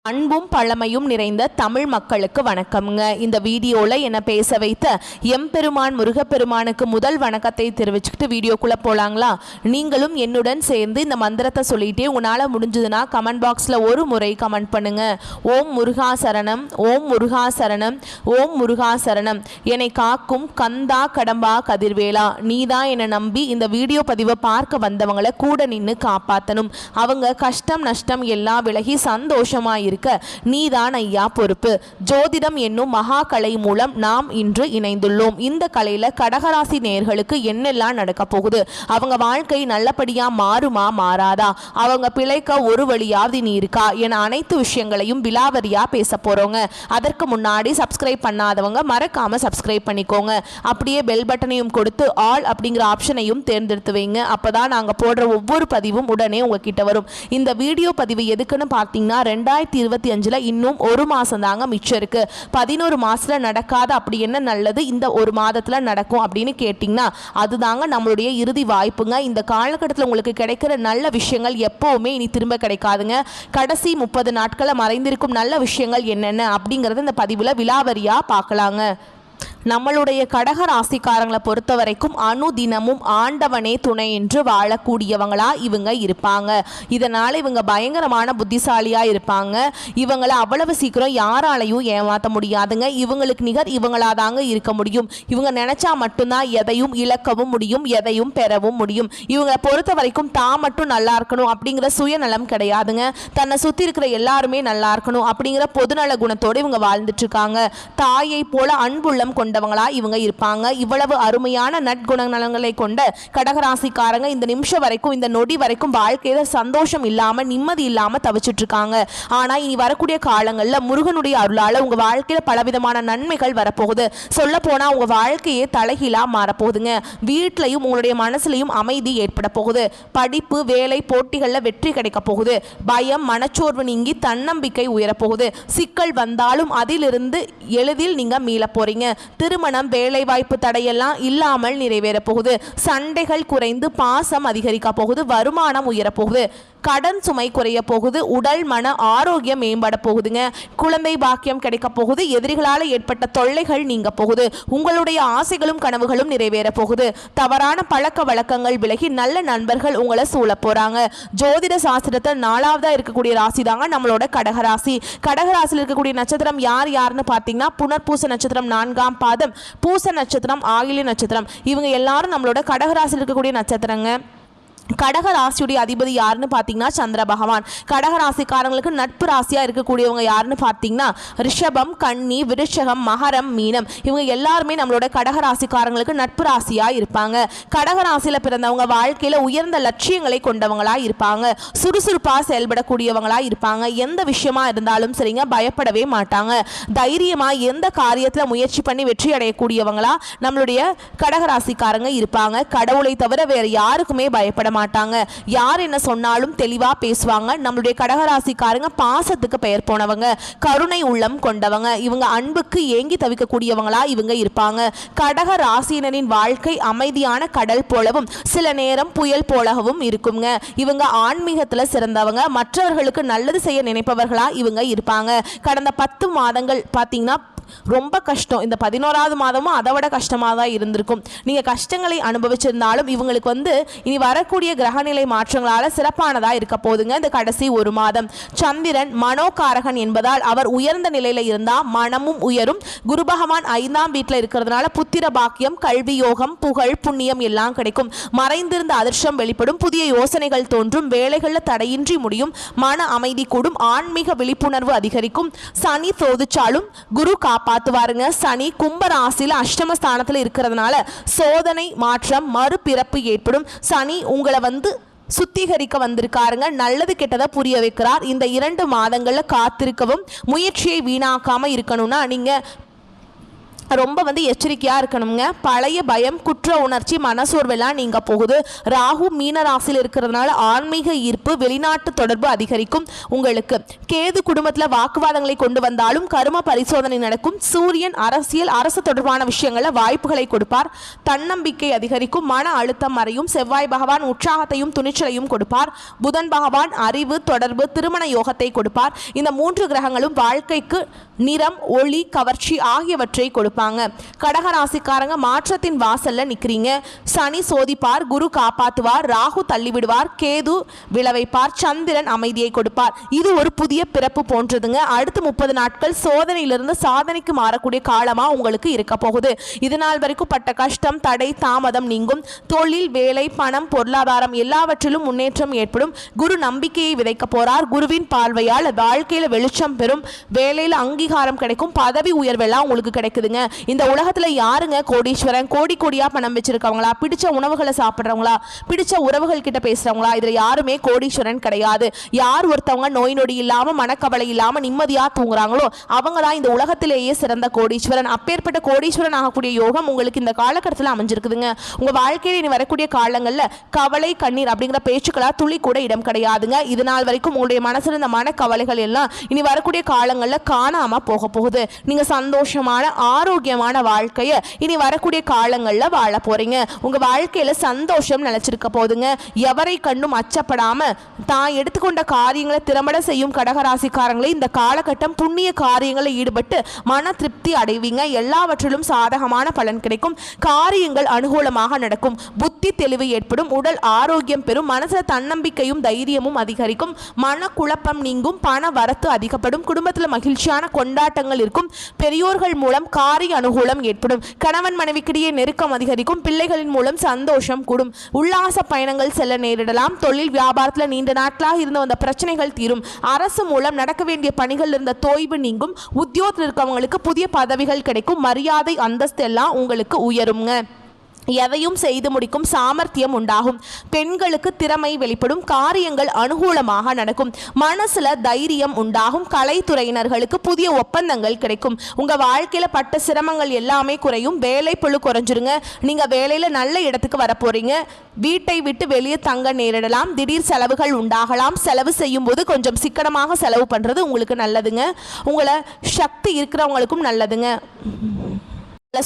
அன்பும் பழமையும் நிறைந்த தமிழ் மக்களுக்கு வணக்கம்ங்க. இந்த வீடியோவில் என்னை பேச வைத்த எம்பெருமான் முருகப்பெருமானுக்கு முதல் வணக்கத்தை தெரிவிச்சுக்கிட்டு வீடியோக்குள்ளே போகலாங்களா? நீங்களும் என்னுடன் சேர்ந்து இந்த மந்திரத்தை சொல்லிகிட்டே உங்களால் முடிஞ்சதுன்னா கமெண்ட் பாக்ஸில் ஒரு முறை கமெண்ட் பண்ணுங்கள். ஓம் முருகா சரணம், ஓம் முருகா சரணம், ஓம் முருகா சரணம். என்னை காக்கும் கந்தா கடம்பா கதிர்வேலா, நீ தான் என்னை நம்பி இந்த வீடியோ பதிவை பார்க்க வந்தவங்களை கூட நின்று காப்பாற்றணும். அவங்க கஷ்டம் நஷ்டம் எல்லாம் விலகி சந்தோஷமாக இருக்க நீதான் ஐயா பொறுப்பு. ஜோதிடம் என்னும் மகா கலை மூலம் நாம் இன்று இணைந்துள்ளோம். இந்த கலையில கடகராசி நேயர்களுக்கு என்னெல்லாம் நடக்க போகுது, அவங்க வாழ்க்கை நல்லபடியா மாறுமா மாறாதா, அவங்க பிழைக்க ஒரு வழியாவது நீ இருக்கா என அனைத்து விஷயங்களையும் விலாவரியா பேச போறோங்க. அதற்கு முன்னாடி சப்ஸ்கிரைப் பண்ணாதவங்க மறக்காம சப்ஸ்கிரைப் பண்ணிக்கோங்க. அப்படியே பெல் பட்டனையும் கொடுத்து ஆல் அப்படிங்கிற ஆப்ஷனையும் தேர்ந்தெடுத்து வைங்க. அப்பதான் நாங்க போடுற ஒவ்வொரு பதிவும் உடனே உங்ககிட்ட வரும். இந்த வீடியோ பதிவு எதுக்குன்னு பார்த்தீங்கன்னா 2025 இன்னும் ஒரு மாசம் தாங்க மிச்சம் இருக்கு. 11 மாசத்துல நடக்காத அப்படி என்ன நல்லது இந்த ஒரு மாதத்துல நடக்கும் அப்படின்னு கேட்டீங்கன்னா அதுதாங்க நம்மளுடைய இறுதி வாய்ப்புங்க. இந்த காலகட்டத்தில் உங்களுக்கு கிடைக்கிற நல்ல விஷயங்கள் எப்பவுமே இனி திரும்ப கிடைக்காதுங்க. கடைசி 30 நாட்களை மறைந்திருக்கும் நல்ல விஷயங்கள் என்னென்ன அப்படிங்கறத இந்த பதிவுல விலாவரியா பார்க்கலாங்க. நம்மளுடைய கடக ராசிக்காரங்களை பொறுத்த வரைக்கும் அனுதினமும் ஆண்டவனே துணை என்று வாழக்கூடியவங்களா இவங்க இருப்பாங்க. இதனால இவங்க பயங்கரமான புத்திசாலியா இருப்பாங்க. இவங்களை அவ்வளவு சீக்கிரம் யாராலையும் ஏமாற்ற முடியாதுங்க. இவங்களுக்கு நிகர் இவங்களாதாங்க இருக்க முடியும். இவங்க நினைச்சா மட்டும்தான் எதையும் இழக்கவும் முடியும், எதையும் பெறவும் முடியும். இவங்க பொறுத்த வரைக்கும் தான் மட்டும் நல்லா இருக்கணும் அப்படிங்கிற சுயநலம் கிடையாதுங்க. தன்னை சுத்தி இருக்கிற எல்லாருமே நல்லா இருக்கணும் அப்படிங்கிற பொதுநல குணத்தோடு இவங்க வாழ்ந்துட்டு இருக்காங்க. தாயை போல அன்புள்ளம் கொண்டவங்களா இவங்க இருப்பாங்க. இவ்வளவு அருமையான நற்குணநலங்களை கொண்ட கடகராசிக்காரங்க இந்த நிமிஷம் வரைக்கும், இந்த நொடி வரைக்கும் வாழ்க்கையில சந்தோஷம் இல்லாம நிம்மதி இல்லாம தவிச்சிட்டு இருக்காங்க. ஆனா இனி வரக்கூடிய காலங்கள்ல முருகனுடைய அருளால உங்க வாழ்க்கையில பலவிதமான நன்மைகள் வரப்போகுது. சொல்ல போனா உங்க வாழ்க்கையே தலைகீழா மாறப்போகுதுங்க. வீட்லையும் உங்களுடைய மனசுலையும் அமைதி ஏற்பட போகுது. படிப்பு வேலை போட்டிகள்ல வெற்றி கிடைக்க போகுது. பயம் மனச்சோர்வு நீங்கி தன்னம்பிக்கை உயரப்போகுது. சிக்கல் வந்தாலும் அதிலிருந்து எளிதில் நீங்க மீள போறீங்க. திருமணம் வேலை வாய்ப்பு தடையெல்லாம் இல்லாமல் நிறைவேற போகுது. சண்டைகள் குறைந்து பாசம் அதிகரிக்க போகுது. வருமானம் உயரப்போகுது. கடன் சுமை குறைய போகுது. உடல் மன ஆரோக்கியம் மேம்பட போகுதுங்க. குழந்தை பாக்கியம் கிடைக்க போகுது. எதிரிகளால் ஏற்பட்ட தொல்லைகள் நீங்க போகுது. உங்களுடைய ஆசைகளும் கனவுகளும் நிறைவேற போகுது. தவறான பழக்க வழக்கங்கள் விலகி நல்ல நண்பர்கள் உங்களை சூழ போறாங்க. ஜோதிட சாஸ்திரத்தில் 4ஆவதா இருக்கக்கூடிய ராசி தாங்க நம்மளோட கடகராசி. கடகராசியில் இருக்கக்கூடிய நட்சத்திரம் யார் யாருன்னு பார்த்தீங்கன்னா புனர்பூச நட்சத்திரம் 4ஆம் பாதம், பூச நட்சத்திரம், ஆயில்ய நட்சத்திரம். இவங்க எல்லாரும் நம்மளோட கடகராசியில் இருக்கக்கூடிய நட்சத்திரங்க. கடக ராசியுடைய அதிபதி யாருன்னு பார்த்தீங்கன்னா சந்திர பகவான். கடக ராசிக்காரங்களுக்கு நட்பு ராசியா இருக்கக்கூடியவங்க யாருன்னு பார்த்தீங்கன்னா ரிஷபம், கன்னி, விருச்சகம், மகரம், மீனம். இவங்க எல்லாருமே நம்மளோட கடக ராசிக்காரங்களுக்கு நட்பு ராசியா இருப்பாங்க. கடக ராசியில பிறந்தவங்க வாழ்க்கையில உயர்ந்த லட்சியங்களை கொண்டவங்களா இருப்பாங்க. சுறுசுறுப்பா செயல்படக்கூடியவங்களா இருப்பாங்க. எந்த விஷயமா இருந்தாலும் சரிங்க பயப்படவே மாட்டாங்க. தைரியமா எந்த காரியத்துல முயற்சி பண்ணி வெற்றி அடையக்கூடியவங்களா நம்மளுடைய கடக ராசிக்காரங்க இருப்பாங்க. கடவுளை தவிர வேற யாருக்குமே பயப்பட மாட்டாங்க. யார் என்ன சொன்னாலும் தெளிவா பேசுவாங்க. நம்மளுடைய கடகராசிக்காரங்க பாசத்துக்கு பெயர் போனவங்க, கருணை உள்ளம் கொண்டவங்க. இவங்க அன்புக்கு ஏங்கி தவிக்கக்கூடியவங்களா இவங்க இருப்பாங்க. கடக ராசியினரின் வாழ்க்கை அமைதியான கடல் போலவும் சில நேரம் புயல் போலவும் இருக்குங்க. இவங்க ஆன்மீகத்துல சிறந்தவங்க. மற்றவர்களுக்கு நல்லது செய்ய நினைப்பவர்களா இவங்க இருப்பாங்க. கடந்த 10 மாதங்கள் பார்த்தீங்கன்னா ரொம்ப கஷ்டம். இந்த 11ஆவது மாதமும் அதை விட கஷ்டமாக தான் இருந்திருக்கும். நீங்கள் கஷ்டங்களை அனுபவிச்சிருந்தாலும் இவங்களுக்கு இனி வரக்கூடிய கிரகநிலை மாற்றங்களால் சிறப்பானதாக இருக்க போதுங்க. இந்த கடைசி ஒரு மாதம் சந்திரன் மனோகாரகன் என்பதால் அவர் உயர்ந்த நிலையில் இருந்தால் மனமும் உயரும். குரு பகவான் 5ஆம் வீட்டில் இருக்கிறதுனால புத்திர பாக்கியம், கல்வி யோகம், புகழ், புண்ணியம் எல்லாம் கிடைக்கும். மறைந்திருந்த அதிர்ஷ்டம் வெளிப்படும். புதிய யோசனைகள் தோன்றும். வேலைகளில் தடையின்றி முடியும். மன அமைதி கூடும். ஆன்மீக விழிப்புணர்வு அதிகரிக்கும். சனி சோதிச்சாலும் குரு பார்த்துவாருங்க. சனி கும்ப ராசியில அஷ்டமஸ்தானத்தில் இருக்கிறதுனால சோதனை, மாற்றம், மறுபிறப்பு ஏற்படும். சனி உங்களை சுத்திகரிக்க வந்திருக்காருங்க. நல்லது கெட்டதை புரிய வைக்கிறார். இந்த 2 மாதங்கள்ல காத்திருக்கவும் முயற்சியை வீணாக்காம இருக்கணும்னா நீங்க ரொம்ப எச்சரிக்கையாக இருக்கணுங்க. பழைய பயம், குற்ற உணர்ச்சி, மனசோர்வெல்லாம் நீங்க போகுது. ராகு மீன ராசியில் இருக்கிறதுனால ஆன்மீக ஈர்ப்பு, வெளிநாட்டு தொடர்பு அதிகரிக்கும். உங்களுக்கு கேது குடும்பத்தில் வாக்குவாதங்களை கொண்டு வந்தாலும் கர்ம பரிசோதனை நடக்கும். சூரியன் அரசியல், அரசு தொடர்பான விஷயங்களில் வாய்ப்புகளை கொடுப்பார். தன்னம்பிக்கை அதிகரிக்கும். மன அழுத்தம் மறையும். செவ்வாய் பகவான் உற்சாகத்தையும் துணிச்சலையும் கொடுப்பார். புதன் பகவான் அறிவு, தொடர்பு, திருமண யோகத்தை கொடுப்பார். இந்த 3 கிரகங்களும் வாழ்க்கைக்கு நிறம், ஒளி, கவர்ச்சி ஆகியவற்றை கொடுப்பாங்க. கடகராசிக்காரங்க மாற்றத்தின் வாசல்ல நிக்கிறீங்க. சனி சோதிப்பார், குரு காப்பாத்துவார், ராகு தள்ளிவிடுவார், கேது விளைவைப்பார், சந்திரன் அமைதியை கொடுப்பார். இது ஒரு புதிய பிறப்பு போன்றதுங்க. அடுத்து 30 நாட்கள் சோதனையிலிருந்து சாதனைக்கு மாறக்கூடிய காலமா உங்களுக்கு இருக்க போகுது. இதனால் வரைக்கும் பட்ட கஷ்டம், தடை, தாமதம் நீங்கும். தொழில், வேலை, பணம், பொருளாதாரம் எல்லாவற்றிலும் முன்னேற்றம் ஏற்படும். குரு நம்பிக்கையை விதைக்க போறார். குருவின் பார்வையால் வாழ்க்கையில வெளிச்சம் பெறும். வேலையில அங்கீகாரம் கிடைக்கும். பதவி உயர்வெல்லாம் உங்களுக்கு கிடைக்குதுங்க. இந்த உலகத்துல யாருங்க கோடீஸ்வரன்? கோடி கோடியா பணம் வச்சிருக்கவங்களா, பிடிச்ச உணவுகளை சாப்பிட்றவங்களா, பிடிச்ச உறவுகள் கிட்ட பேசுறவங்களா? இதுல யாருமே கோடீஸ்வரன் கிடையாது. யார் ஒருத்தவங்க நோய் நொடி இல்லாம, மனக்கவலை இல்லாம நிம்மதியா தூங்குறாங்களோ அவங்க தான் இந்த உலகத்திலேயே சிறந்த கோடீஸ்வரன். அப்பேற்பட்ட கோடீஸ்வரன் ஆகக்கூடிய யோகம் உங்களுக்கு இந்த காலகட்டத்தில் அமைஞ்சிருக்குதுங்க. உங்க வாழ்க்கையில இனி வரக்கூடிய காலங்கள்ல கவலை, கண்ணீர் அப்படிங்கிற பேச்சுக்களா துளி கூட இடம் கிடையாதுங்க. இதனால் வரைக்கும் உங்களுடைய மனசுல இந்த மனக்கவலைகள் எல்லாம் இனி வரக்கூடிய காலங்கள்ல காணாம போக போகுது. நீங்க சந்தோஷமான, ஆரோக்கியமான வாழ்க்கையை இனி வரக்கூடிய காலங்கள்ல வாழ போறீங்க. உங்க வாழ்க்கையில சந்தோஷம் நிலைச்சிருக்க போதுங்க. எவரை கண்டும் அச்சப்படாம தான் எடுத்துக்கொண்ட காரியங்களை திறம்பட செய்யும் கடகராசிக்காரங்களே இந்த காலகட்டம் புண்ணிய காரியங்களில் ஈடுபட்டு மன திருப்தி அடைவீங்க. எல்லாவற்றிலும் சாதகமான பலன் கிடைக்கும். காரியங்கள் அனுகூலமாக நடக்கும். புத்தி தெளிவு ஏற்படும். உடல் ஆரோக்கியம் பெறும். மனசுல தன்னம்பிக்கையும் தைரியமும் அதிகரிக்கும். மன குழப்பம் நீங்கும். பண வரத்து அதிகப்படும். குடும்பத்தில் மகிழ்ச்சியான கொண்டாட்டங்கள் இருக்கும். பெரியோர்கள் மூலம் காரிய அனுகூலம் ஏற்படும். கணவன் மனைவிக்கிடையே நெருக்கம் அதிகரிக்கும். பிள்ளைகளின் மூலம் சந்தோஷம் கூடும். உல்லாச பயணங்கள் செல்ல நேரிடலாம். தொழில் வியாபாரத்தில் நீண்ட நாட்களாக இருந்து வந்த பிரச்சனைகள் தீரும். அரசு மூலம் நடக்க வேண்டிய பணிகள் இருந்த தோய்வு நீங்கும். உத்தியோகத்தில் இருக்கவங்களுக்கு புதிய பதவிகள் கிடைக்கும். மரியாதை, அந்தஸ்து எல்லாம் உங்களுக்கு உயருங்க. எதையும் செய்து முடிக்கும் சாமர்த்தியம் உண்டாகும். பெண்களுக்கு திறமை வெளிப்படும். காரியங்கள் அனுகூலமாக நடக்கும். மனசுல தைரியம் உண்டாகும். கலைத்துறையினர்களுக்கு புதிய ஒப்பந்தங்கள் கிடைக்கும். உங்க வாழ்க்கையில பட்ட சிரமங்கள் எல்லாமே குறையும். வேலை பளு குறைஞ்சிருங்க. நீங்க வேலையில நல்ல இடத்துக்கு வர போறீங்க. வீட்டை விட்டு வெளியே தங்க நேரிடலாம். திடீர் செலவுகள் உண்டாகலாம். செலவு செய்யும் போது கொஞ்சம் சிக்கனமாக செலவு பண்றது உங்களுக்கு நல்லதுங்க. உங்களை சக்தி இருக்கிறவங்களுக்கும் நல்லதுங்க.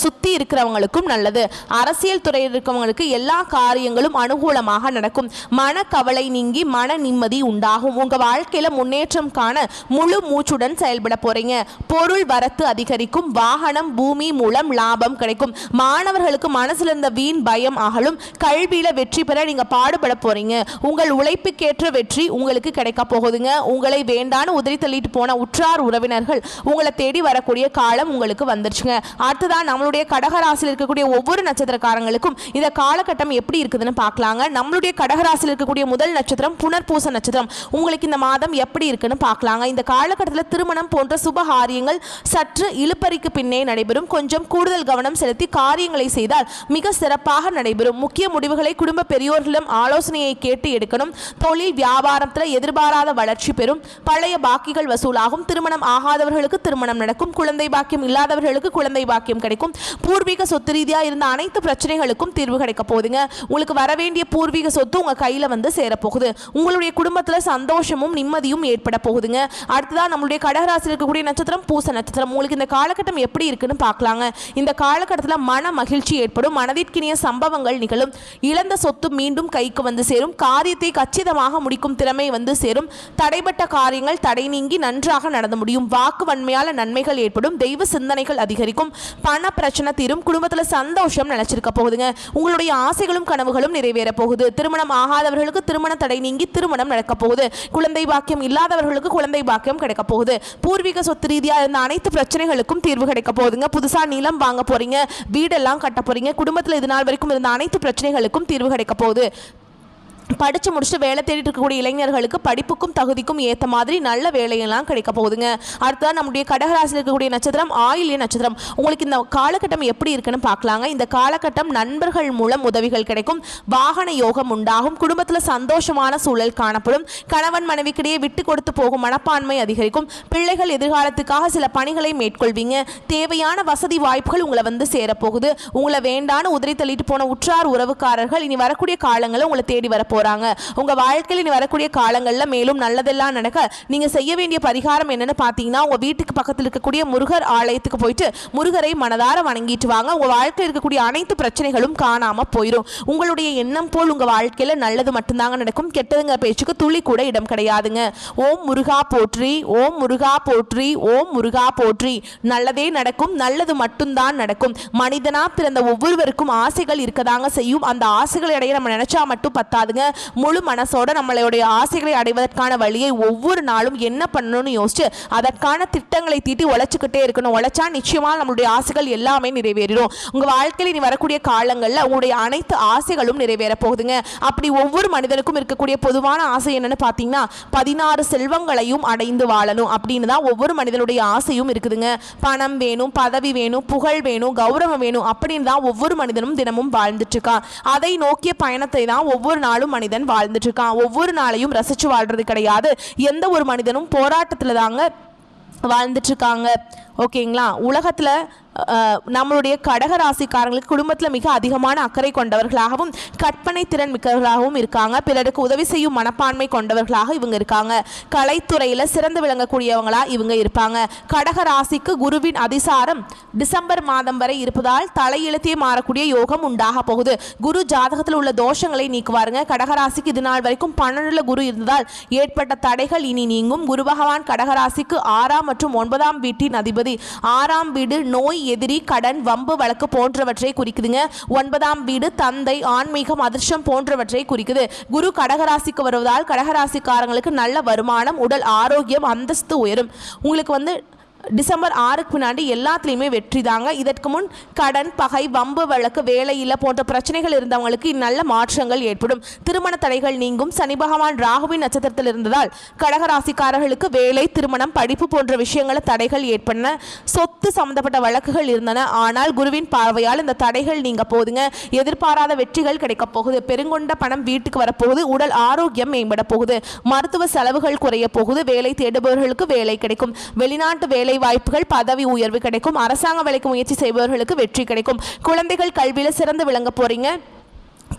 சுத்தி இருக்கிறவங்களுக்கும் நல்லது. அரசியல் துறையில் இருக்கிறவங்களுக்கு எல்லா காரியங்களும் அனுகூலமாக நடக்கும். மனக்கவலை நீங்கி மன நிம்மதி உண்டாகும். உங்க வாழ்க்கையில முன்னேற்றம் காண முழு மூச்சுடன் செயல்பட போறீங்க. பொருள் வரத்து அதிகரிக்கும். வாகனம், பூமி மூலம் லாபம் கிடைக்கும். மாணவர்களுக்கு மனசுல இருந்த வீண் பயம் அகலும். கல்வியில வெற்றி பெற நீங்க பாடுபட போறீங்க. உங்கள் உழைப்புக்கேற்ற வெற்றி உங்களுக்கு கிடைக்க போகுதுங்க. உங்களை வேண்டான்னு உதறி தள்ளிட்டு போன உற்றார் உறவினர்கள் உங்களை தேடி வரக்கூடிய காலம் உங்களுக்கு வந்துருச்சுங்க. அடுத்ததான் நம்மளுடைய கடகராசியில் இருக்கக்கூடிய ஒவ்வொரு நட்சத்திரக்காரங்களுக்கும் இந்த காலகட்டம் எப்படி இருக்குதுன்னு பார்க்கலாங்க. நம்மளுடைய கடகராசியில் இருக்கக்கூடிய முதல் நட்சத்திரம் புனர்பூச நட்சத்திரம். உங்களுக்கு இந்த மாதம் எப்படி இருக்குன்னு பார்க்கலாங்க. இந்த காலகட்டத்தில் திருமணம் போன்ற சுபகாரியங்கள் சற்று இழுப்பறிக்கு பின்னே நடைபெறும். கொஞ்சம் கூடுதல் கவனம் செலுத்தி காரியங்களை செய்தால் மிக சிறப்பாக நடைபெறும். முக்கிய முடிவுகளை குடும்ப பெரியோர்களிடம் ஆலோசனையை கேட்டு எடுக்கணும். தொழில் வியாபாரத்தில் எதிர்பாராத வளர்ச்சி பெறும். பழைய பாக்கிகள் வசூலாகும். திருமணம் ஆகாதவர்களுக்கு திருமணம் நடக்கும். குழந்தை பாக்கியம் இல்லாதவர்களுக்கு குழந்தை பாக்கியம் கிடைக்கும். பூர்வீக சொத்து ரீதியா இருந்த அனைத்து பிரச்சனைகளுக்கும் தீர்வு கிடைக்க போகுதுங்க. உங்களுக்கு வர வேண்டிய பூர்வீக சொத்து உங்க கையில வந்து சேரப்போகுது. உங்களுடைய குடும்பத்துல சந்தோஷமும் நிம்மதியும் ஏற்பட போகுதுங்க. அடுத்ததான் நம்மளுடைய கடகராசியில் இருக்கக்கூடிய நட்சத்திரம் பூச நட்சத்திரம். உங்களுக்கு இந்த காலகட்டம் எப்படி இருக்குன்னு பார்க்கலாங்க. இந்த காலகட்டத்தில் மன மகிழ்ச்சி ஏற்படும். மனதிற்கினிய சம்பவங்கள் நிகழும். இழந்த சொத்து மீண்டும் கைக்கு வந்து சேரும். காரியத்தை கச்சிதமாக முடிக்கும் திறமை வந்து சேரும். தடைப்பட்ட காரியங்கள் தடை நீங்கி நன்றாக நடந்து முடியும். வாக்கு வன்மையால நன்மைகள் ஏற்படும். தெய்வ சிந்தனைகள் அதிகரிக்கும். பண பிரச்சனை தீரும். குடும்பத்தில் சந்தோஷம் நிலைச்சிருக்க போகுதுங்க. உங்களுடைய ஆசைகளும் கனவுகளும் நிறைவேற போகுது. திருமணம் ஆகாதவர்களுக்கு திருமண தடை நீங்கி திருமணம் நடக்க போகுது. குழந்தை பாக்கியம் இல்லாதவர்களுக்கு குழந்தை பாக்கியம் கிடைக்க போகுது. பூர்வீக சொத்து ரீதியா இருந்த அனைத்து பிரச்சனைகளுக்கும் தீர்வு கிடைக்க போகுதுங்க. புதுசா நிலம் வாங்க போறீங்க. வீடெல்லாம் கட்ட போறீங்க. குடும்பத்தில் இது நாள் வரைக்கும் இருந்த அனைத்து பிரச்சனைகளுக்கும் தீர்வு கிடைக்க போகுது. படித்து முடிச்சுட்டு வேலை தேடிட்டு இருக்கக்கூடிய இளைஞர்களுக்கு படிப்புக்கும் தகுதிக்கும் ஏற்ற மாதிரி நல்ல வேலையெல்லாம் கிடைக்க போகுதுங்க. அடுத்ததான் நம்முடைய கடகராசியில் இருக்கக்கூடிய நட்சத்திரம் ஆயில்ய நட்சத்திரம். உங்களுக்கு இந்த காலகட்டம் எப்படி இருக்குன்னு பார்க்கலாங்க. இந்த காலகட்டம் நண்பர்கள் மூலம் உதவிகள் கிடைக்கும், வாகன யோகம் உண்டாகும், குடும்பத்தில் சந்தோஷமான சூழல் காணப்படும், கணவன் மனைவிக்கிடையே விட்டு கொடுத்து போகும் மனப்பான்மை அதிகரிக்கும், பிள்ளைகள் எதிர்காலத்துக்காக சில பணிகளை மேற்கொள்வீங்க, தேவையான வசதி வாய்ப்புகள் உங்களை வந்து சேரப்போகுது, உங்களை வேண்டான்னு உதறி தள்ளிட்டு போன உற்றார் உறவுக்காரர்கள் இனி வரக்கூடிய காலங்களில் உங்களை தேடி வர போறாங்க. உங்க வாழ்க்கையில் இனி வரக்கூடிய காலங்களில் மேலும் நல்லதெல்லாம் நடக்க நீங்க செய்ய வேண்டிய பரிகாரம் என்னன்னு பார்த்தீங்கன்னா, உங்க வீட்டுக்கு பக்கத்தில் இருக்கக்கூடிய முருகர் ஆலயத்துக்கு போயிட்டு முருகரை மனதார வணங்கிட்டு வாங்க. உங்க வாழ்க்கையில் இருக்கக்கூடிய அனைத்து பிரச்சனைகளும் காணாம போயிடும். உங்களுடைய எண்ணம் போல் உங்க வாழ்க்கையில நல்லது மட்டும்தாங்க நடக்கும், கெட்டதுங்க பேச்சுக்கு துளி கூட இடம் கிடையாதுங்க. ஓம் முருகா போற்றி, ஓம் முருகா போற்றி, ஓம் முருகா போற்றி. நல்லதே நடக்கும், நல்லது மட்டும்தான் நடக்கும். மனிதனா பிறந்த ஒவ்வொருவருக்கும் ஆசைகள் இருக்கதாங்க செய்யும். அந்த ஆசைகளை அடைய நம்ம நினைச்சா மட்டும் பத்தாதுங்க. முழு மனசோட நம்மளுடைய ஆசைகளை அடைவதற்கான வழியை ஒவ்வொரு நாளும் என்ன பண்ணணும்னு யோசிச்சு அதற்கான திட்டங்களை தீட்டி உழைச்சிக்கிட்டே இருக்கணும். உழைச்சா நிச்சயமா நம்மளுடைய ஆசைகள் எல்லாமே நிறைவேறிடும். உங்க வாழ்க்கையில் இனி வரக்கூடிய காலங்களில் உங்களுடைய அனைத்து ஆசைகளும் நிறைவேற போகுதுங்க. அப்படி ஒவ்வொரு மனிதனுக்கும் இருக்கக்கூடிய பொதுவான ஆசை என்னன்னு பார்த்தீங்கன்னா, 16 செல்வங்களையும் அடைந்து வாழணும் அப்படின்னு தான் ஒவ்வொரு மனிதனுடைய ஆசையும் இருக்குதுங்க. பணம் வேணும், பதவி வேணும், புகழ் வேணும், கௌரவம் வேணும் அப்படின்னு தான் ஒவ்வொரு மனிதனும் தினமும் வாழ்ந்துட்டு இருக்கான். அதை நோக்கிய பயணத்தை தான் ஒவ்வொரு நாளும் மனிதன் வாழ்ந்துட்டு இருக்கான். ஒவ்வொரு நாளையும் ரசிச்சு வாழ்றது கிடையாது. எந்த ஒரு மனிதனும் போராட்டத்தில் தாங்க வாழ்ந்துட்டு இருக்காங்க. ஓகேங்களா? உலகத்தில் நம்மளுடைய கடகராசிக்காரங்களுக்கு குடும்பத்தில் மிக அதிகமான அக்கறை கொண்டவர்களாகவும் கற்பனை திறன் மிக்கவர்களாகவும் இருக்காங்க. பிறருக்கு உதவி செய்யும் மனப்பான்மை கொண்டவர்களாக இவங்க இருக்காங்க. கலைத்துறையில் சிறந்து விளங்கக்கூடியவங்களா இவங்க இருப்பாங்க. கடகராசிக்கு குருவின் அதிசாரம் டிசம்பர் மாதம் வரை இருப்பதால் தலையெழுத்தே மாறக்கூடிய யோகம் உண்டாக போகுது. குரு ஜாதகத்தில் உள்ள தோஷங்களை நீக்குவாருங்க. கடகராசிக்கு இது நாள் வரைக்கும் 12 குரு இருந்ததால் ஏற்பட்ட தடைகள் இனி நீங்கும். குரு பகவான் கடகராசிக்கு 6ஆம் மற்றும் 9ஆம் வீட்டின் அதிபதி. 6ஆம் வீடு நோய், எதிரி, கடன், வம்பு வழக்கு போன்றவற்றை குறிக்குதுங்க. 9ஆம் வீடு தந்தை, ஆன்மீகம், அதிர்ஷ்டம் போன்றவற்றை குறிக்குது. குரு கடகராசிக்கு வருவதால் கடகராசிக்காரங்களுக்கு நல்ல வருமானம், உடல் ஆரோக்கியம், அந்தஸ்து உயரும். உங்களுக்கு வந்து டிசம்பர் 6க்கு பின்னாடி எல்லாத்துலேயுமே வெற்றி தாங்க. இதற்கு முன் கடன், பகை, வம்பு வழக்கு, வேலையில் போன்ற பிரச்சனைகள் இருந்தவங்களுக்கு நல்ல மாற்றங்கள் ஏற்படும். திருமண தடைகள் நீங்கும். சனி பகவான் ராகுவின் நட்சத்திரத்தில் இருந்ததால் கடகராசிக்காரர்களுக்கு வேலை, திருமணம், படிப்பு போன்ற விஷயங்களில் தடைகள் ஏற்பட்டன. சொத்து சம்பந்தப்பட்ட வழக்குகள் இருந்தன. ஆனால் குருவின் பார்வையால் இந்த தடைகள் நீங்க போகுதுங்க. எதிர்பாராத வெற்றிகள் கிடைக்க போகுது. பெருங்கொண்ட பணம் வீட்டுக்கு வரப்போகுது. உடல் ஆரோக்கியம் மேம்பட போகுது. மருத்துவ செலவுகள் குறைய போகுது. வேலை தேடுபவர்களுக்கு வேலை கிடைக்கும். வெளிநாட்டு வேலை வாய்ப்புகள், பதவி உயர்வு கிடைக்கும். அரசாங்க வேலைக்கு முயற்சி செய்பவர்களுக்கு வெற்றி கிடைக்கும். குழந்தைகள் கல்வியில் சிறந்து விளங்க போறீங்க.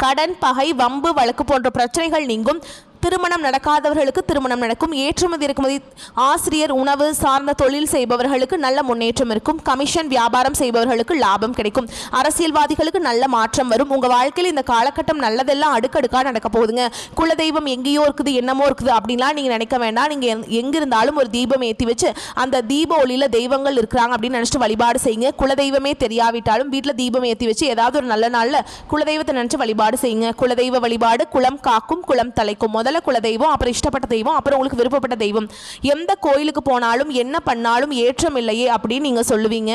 கடன், பகை, வம்பு வழக்கு போன்ற பிரச்சனைகள் நீங்கும். திருமணம் நடக்காதவர்களுக்கு திருமணம் நடக்கும். ஏற்றுமதி இறக்குமதி, ஆசிரியர், உணவு சார்ந்த தொழில் செய்பவர்களுக்கு நல்ல முன்னேற்றம் இருக்கும். கமிஷன் வியாபாரம் செய்பவர்களுக்கு லாபம் கிடைக்கும். அரசியல்வாதிகளுக்கு நல்ல மாற்றம் வரும். உங்க வாழ்க்கையில் இந்த காலகட்டம் நல்லதெல்லாம் அடுக்கடுக்காக நடக்க போகுதுங்க. குலதெய்வம் எங்கேயோ இருக்குது, என்னமோ இருக்குது அப்படின்லாம் நீங்க நினைக்க வேண்டாம். நீங்க எங்கிருந்தாலும் ஒரு தீபம் ஏற்றி வச்சு அந்த தீப ஒளியில தெய்வங்கள் இருக்கிறாங்க அப்படின்னு நினைச்சிட்டு வழிபாடு செய்யுங்க. குலதெய்வமே தெரியாவிட்டாலும் வீட்டில் தீபம் ஏற்றி வச்சு ஏதாவது ஒரு நல்ல நாள்ல குலதெய்வத்தை நினைச்சு வழிபாடு செய்யுங்க. குலதெய்வ வழிபாடு குலம் காக்கும், குலம் தலைக்கும். முதல்ல குலதெய்வம், அப்புறம் இஷ்டப்பட்ட தெய்வம், அப்புறம் உங்களுக்கு விருப்பப்பட்ட தெய்வம். எந்த கோயிலுக்கு போனாலும் என்ன பண்ணாலும் ஏற்றம் இல்லையே அப்படின்னு நீங்க சொல்லுவீங்க.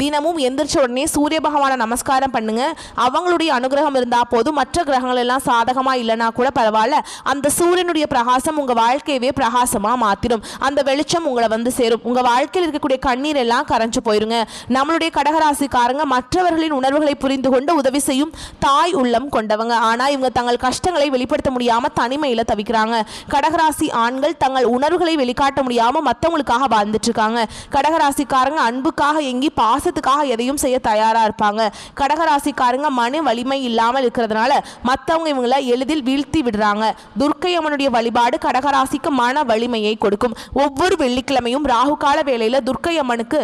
தினமும் எந்திரிச்ச உடனே சூரிய பகவானை நமஸ்காரம் பண்ணுங்க. அவங்களுடைய அனுகிரகம் இருந்தா போதும். மற்ற கிரகங்கள் எல்லாம் சாதகமா இல்லைனா கூட பரவாயில்ல. அந்த சூரியனுடைய பிரகாசம் உங்க வாழ்க்கையவே பிரகாசமா மாத்திடும். அந்த வெளிச்சம் உங்களை வந்து சேரும். உங்க வாழ்க்கையில் இருக்கக்கூடிய கண்ணீர் எல்லாம் கரைஞ்சு போயிருங்க. நம்மளுடைய கடகராசிக்காரங்க மற்றவர்களின் உணர்வுகளை புரிந்து கொண்டு உதவி செய்யும் தாய் உள்ளம் கொண்டவங்க. ஆனா இவங்க தங்கள் கஷ்டங்களை வெளிப்படுத்த முடியாம தனிமையில தவிக்கிறாங்க. கடகராசி ஆண்கள் தங்கள் உணர்வுகளை வெளிக்காட்ட முடியாம மற்றவங்களுக்காக வாழ்ந்துட்டு இருக்காங்க. கடகராசிக்காரங்க அன்புக்காக எங்கி பாசத்துக்காக எதையும் செய்ய தயாரா இருப்பாங்க. கடகராசிக்காரங்க மன வலிமை இல்லாமல் இருக்கிறதுனால மற்றவங்க இவங்களை எளிதில் வீழ்த்தி விடுறாங்க. துர்க்கை அம்மனுடைய வழிபாடு கடகராசிக்கு மன வலிமையை கொடுக்கும். ஒவ்வொரு வெள்ளிக்கிழமையும் ராகு கால வேளையில துர்க்கை அம்மனுக்கு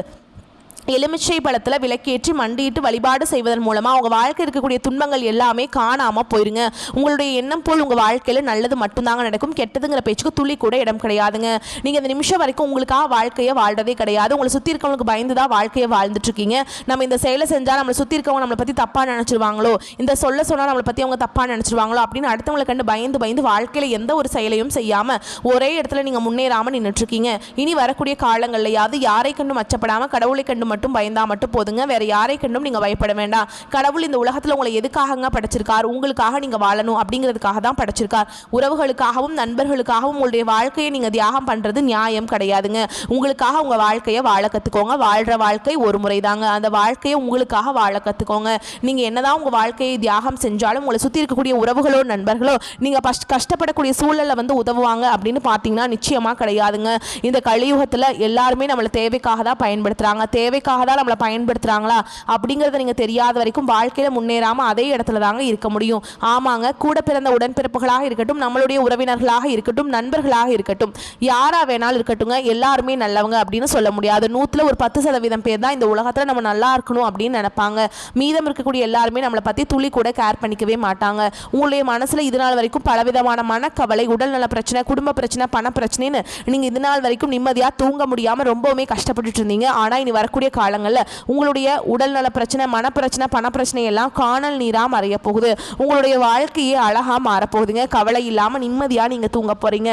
எலுமிச்சை பழத்தில் விளக்கேற்றி மண்டிட்டு வழிபாடு செய்வதன் மூலமாக உங்கள் வாழ்க்கை இருக்கக்கூடிய துன்பங்கள் எல்லாமே காணாமல் போயிருங்க. உங்களுடைய எண்ணம் போல் உங்கள் வாழ்க்கையில் நல்லது மட்டும்தாங்க நடக்கும். கெட்டதுங்கிற பேச்சுக்கு துளி கூட இடம் கிடையாதுங்க. நீங்கள் இந்த நிமிஷம் வரைக்கும் உங்களுக்காக வாழ்க்கையை வாழ்றதே கிடையாது. உங்களை சுற்றி இருக்கவங்களுக்கு பயந்து தான் வாழ்க்கையை வாழ்ந்துட்டு இருக்கீங்க. நம்ம இந்த செயலை செஞ்சால் நம்மளை சுற்றி இருக்கவங்க நம்மளை பற்றி தப்பாக நினச்சிருவாங்களோ, இந்த சொல்ல சொன்னால் நம்மளை பற்றி அவங்க தப்பாக நினச்சிருவாங்களோ அப்படின்னு அடுத்தவங்களை கண்டு பயந்து வாழ்க்கையில் எந்த ஒரு செயலையும் செய்யாமல் ஒரே இடத்துல நீங்கள் முன்னேறாமல் நின்றுட்டுருக்கீங்க. இனி வரக்கூடிய காலங்கள்லையாவது யாரை கண்டும் அச்சப்படாமல் கடவுளை கண்டு மட்டும் பயந்தா மட்டும் போதுங்க. வேற யாரை கண்டும் நீங்க பயப்பட வேண்டாம். கடவுள் இந்த உலகத்துல உங்களை எதுக்காகங்க படைச்சிருக்கார்? உங்களுக்காக நீங்க வாழணும் அப்படிங்கிறதுக்காக தான் படைச்சிருக்கார். உறவுகளுக்காகவும் நண்பர்களுக்காகவும் உங்களுடைய வாழ்க்கையை நீங்க தியாகம் பண்றது நியாயம் கிடையாதுங்க. உங்களுக்காக உங்க வாழ்க்கையை வாழ கத்துக்கோங்க. வாழ்ற வாழ்க்கை ஒரு முறை தாங்க. அந்த வாழ்க்கையை உங்களுக்காக வாழ கத்துக்கோங்க. நீங்க என்னதான் உங்க வாழ்க்கையை தியாகம் செஞ்சாலும் உங்களை சுத்தி இருக்கக்கூடிய உறவுகளோ நண்பர்களோ நீங்க கஷ்டப்படக்கூடிய சூழல்ல வந்து உதவுவாங்க அப்படின்னு பார்த்தீங்கன்னா நிச்சயமா கிடையாதுங்க. இந்த கலியுகத்துல எல்லாருமே நம்மளை தேவைக்காக தான் பயன்படுத்துறாங்க. தேவைக்காக தான் நம்மளை பயன்படுத்துறாங்களா அப்படிங்கறத நீங்க தெரியாத வரைக்கும் வாழ்க்கையில முன்னேறாம அதே இடத்துல தாங்க இருக்க முடியும். ஆமாங்க, கூட பிறந்த உடன்பிறப்புகளாக இருக்கட்டும், நம்மளுடைய உறவினர்களாக இருக்கட்டும், நண்பர்களாக இருக்கட்டும், யாரா வேணாலும் இருக்கட்டுங்க, எல்லாருமே நல்லவங்க அப்படின்னு சொல்ல முடியாது. 100ல் ஒரு 10% பேர் தான் இந்த உலகத்துல நம்ம நல்லா இருக்கணும் அப்படின்னு நினைப்பாங்க. மீதம் இருக்கக்கூடிய எல்லாருமே நம்மளை பத்தி துளி கூட கேர் பண்ணிக்கவே மாட்டாங்க. உங்களுடைய மனசுல இது நாள் வரைக்கும் பலவிதமான மனக்கவலை, உடல்நல பிரச்சனை, குடும்ப பிரச்சனை, பண பிரச்சனைன்னு நீங்க இது நாள் வரைக்கும் நிம்மதியா தூங்க முடியாம ரொம்பவுமே கஷ்டப்பட்டுட்டு இருந்தீங்க. ஆனா இனி வரக்கூடிய காலங்கள்ல உங்களுடைய உடல்நல பிரச்சனை, மனப்பிரச்சனை, பண பிரச்சனை எல்லாம் காணல் நீரா மறைய போகுது. உங்களுடைய வாழ்க்கையே அழகா மாறப்போகுதுங்க. கவலை இல்லாம நிம்மதியா நீங்க தூங்க போறீங்க.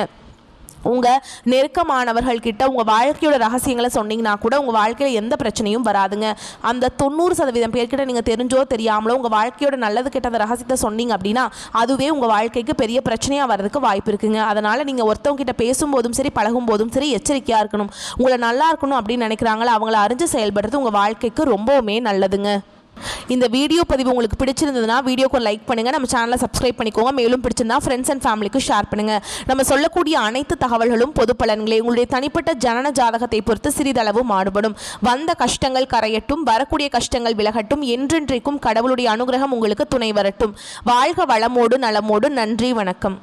உங்கள் நெருக்கமானவர்கள் கிட்ட உங்கள் வாழ்க்கையோட ரகசியங்களை சொன்னீங்கன்னா கூட உங்கள் வாழ்க்கையில் எந்த பிரச்சனையும் வராதுங்க. அந்த 90% பேர்கிட்ட நீங்கள் தெரிஞ்சோ தெரியாமலோ உங்கள் வாழ்க்கையோட நல்லது கெட்ட அந்த ரகசியத்தை சொன்னீங்க அப்படின்னா அதுவே உங்கள் வாழ்க்கைக்கு பெரிய பிரச்சனையாக வர்றதுக்கு வாய்ப்பு இருக்குங்க. அதனால் நீங்கள் ஒருத்தவங்க கிட்ட பேசும்போதும் சரி, பழகும் போதும் சரி எச்சரிக்கையாக இருக்கணும். உங்களை நல்லா இருக்கணும் அப்படின்னு நினைக்கிறாங்களோ அவங்கள அறிஞ்சு செயல்படுறது உங்கள் வாழ்க்கைக்கு ரொம்பவுமே நல்லதுங்க. இந்த வீடியோ பதிவு உங்களுக்கு பிடிச்சிருந்ததுன்னா வீடியோக்கு லைக் பண்ணுங்கள், நம்ம சேனலை சப்ஸ்கிரைப் பண்ணிக்கோங்க. மேலும் பிடிச்சிருந்தா ஃப்ரெண்ட்ஸ் அண்ட் ஃபேமிலிக்கு ஷேர் பண்ணுங்கள். நம்ம சொல்லக்கூடிய அனைத்து தகவல்களும் பொது பலன்களே. உங்களுடைய தனிப்பட்ட ஜனன ஜாதகத்தை பொறுத்து சிறிதளவு மாறுபடும். வந்த கஷ்டங்கள் கரையட்டும், வரக்கூடிய கஷ்டங்கள் விலகட்டும், என்றென்றைக்கும் கடவுளுடைய அனுகிரகம் உங்களுக்கு துணை வரட்டும். வாழ்க வளமோடு நலமோடு. நன்றி, வணக்கம்.